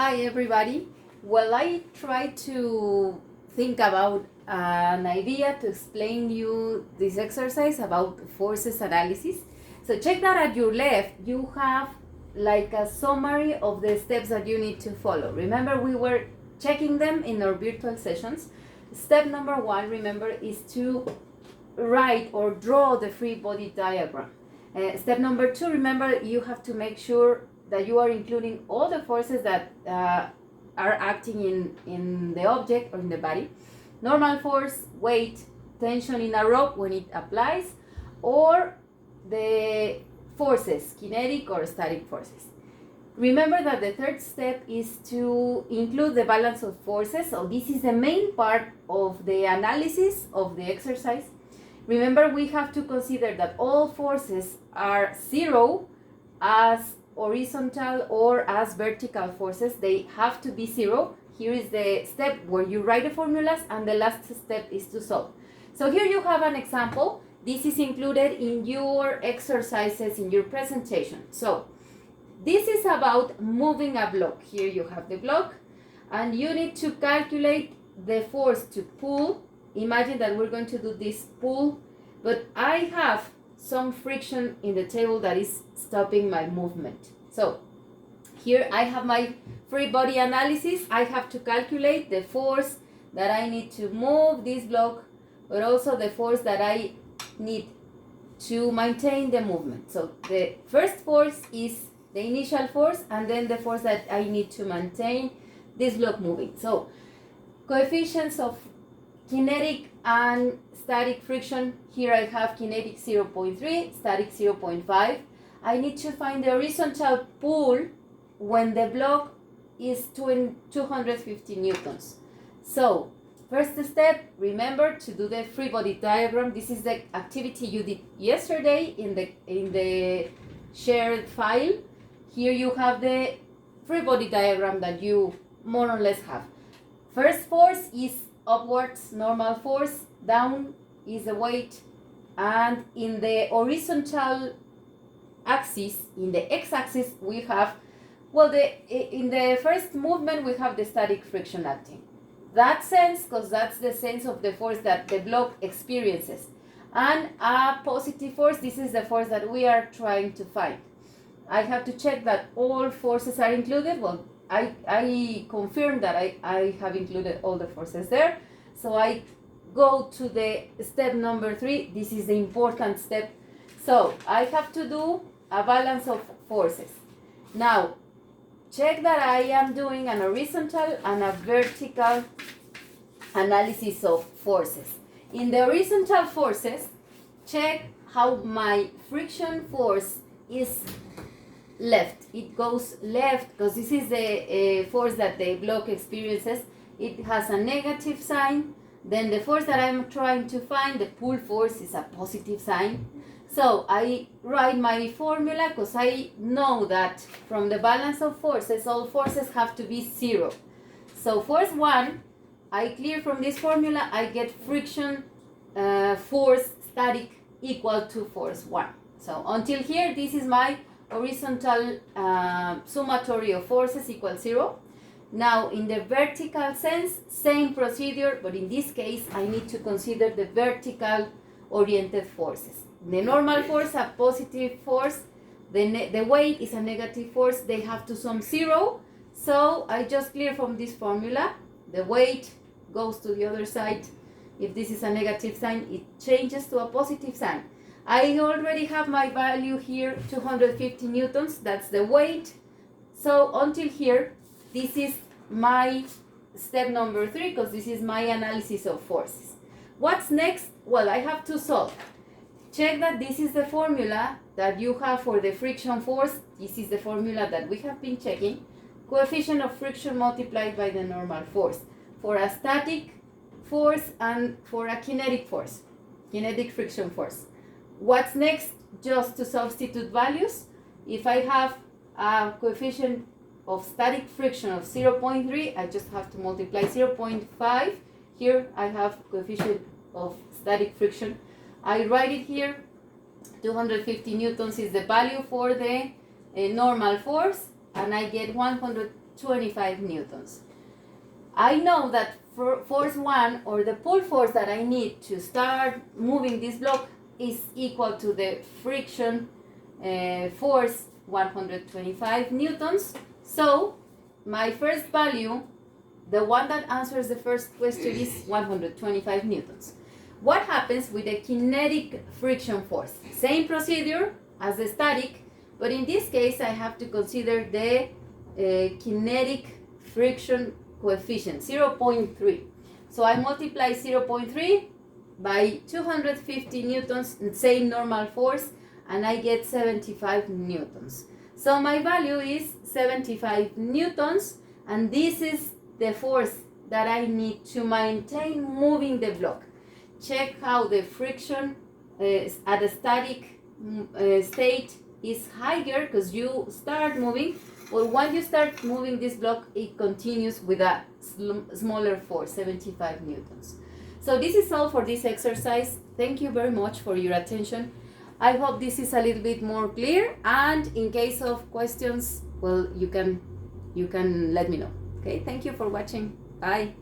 Hi everybody. Well, I try to think about an idea to explain you this exercise about forces analysis. So check that at your left you have like a summary of the steps that you need to follow. Remember, we were checking them in our virtual sessions. Step number 1, remember, is to write or draw the free body diagram. Step number 2, remember, you have to make sure that you are including all the forces that are acting in the object or in the body. Normal force, weight, tension in a rope when it applies, or the forces, kinetic or static forces. Remember that the third step is to include the balance of forces. So this is the main part of the analysis of the exercise. Remember, we have to consider that all forces are zero as horizontal or as vertical forces. They have to be zero. Here is the step where you write the formulas, and the last step is to solve. So here you have an example. This is included in your exercises in your presentation. So this is about moving a block. Here you have the block, and you need to calculate the force to pull. Imagine that we're going to do this pull, but I have some friction in the table that is stopping my movement. So here I have my free body analysis. I have to calculate the force that I need to move this block, but also the force that I need to maintain the movement. So the first force is the initial force, and then the force that I need to maintain this block moving. So coefficients of kinetic and static friction. Here I have kinetic 0.3, static 0.5. I need to find the horizontal pull when the block is 250 newtons. So first step, remember to do the free body diagram. This is the activity you did yesterday in the shared file. Here you have the free body diagram that you more or less have. First force is upwards, normal force. Down is the weight, and in the horizontal axis, in the x-axis, we have, well, in the first movement we have the static friction acting. That sense, because that's the sense of the force that the block experiences. And a positive force, this is the force that we are trying to find. I have to check that all forces are included. Well, I confirm that I have included all the forces there. So I go to the step number 3. This is the important step. So I have to do a balance of forces. Now, check that I am doing an horizontal and a vertical analysis of forces. In the horizontal forces, check how my friction force is left. It goes left because this is the force that the block experiences. It has a negative sign. Then the force that I'm trying to find, the pull force, is a positive sign. So I write my formula because I know that from the balance of forces, all forces have to be zero. So force 1, I clear from this formula, I get friction force static equal to force 1. So until here, this is my horizontal summatory of forces equals 0. Now in the vertical sense, same procedure, but in this case I need to consider the vertical oriented forces. The normal force, a positive force, the weight is a negative force, they have to sum 0. So I just clear from this formula, the weight goes to the other side. If this is a negative sign, it changes to a positive sign. I already have my value here, 250 newtons, that's the weight. So until here, this is my step number 3, because this is my analysis of forces. What's next? Well, I have to solve. Check that this is the formula that you have for the friction force. This is the formula that we have been checking. Coefficient of friction multiplied by the normal force for a static force and for a kinetic force, kinetic friction force. What's next? Just to substitute values. If I have a coefficient of static friction of 0.3, I just have to multiply 0.5. Here I have coefficient of static friction. I write it here. 250 newtons is the value for the normal force, and I get 100 125 newtons. I know that force 1, or the pull force that I need to start moving this block, is equal to the friction force, 125 newtons. So my first value, the one that answers the first question, is 125 newtons. What happens with the kinetic friction force? Same procedure as the static, but in this case I have to consider the kinetic friction coefficient, 0.3. So I multiply 0.3 by 250 newtons, same normal force, and I get 75 newtons. So my value is 75 newtons, and this is the force that I need to maintain moving the block. Check how the friction at a static state is higher because you start moving, but when you start moving this block, it continues with a smaller force, 75 newtons. So this is all for this exercise. Thank you very much for your attention. I hope this is a little bit more clear, and in case of questions, well, you can let me know. Okay, thank you for watching. Bye.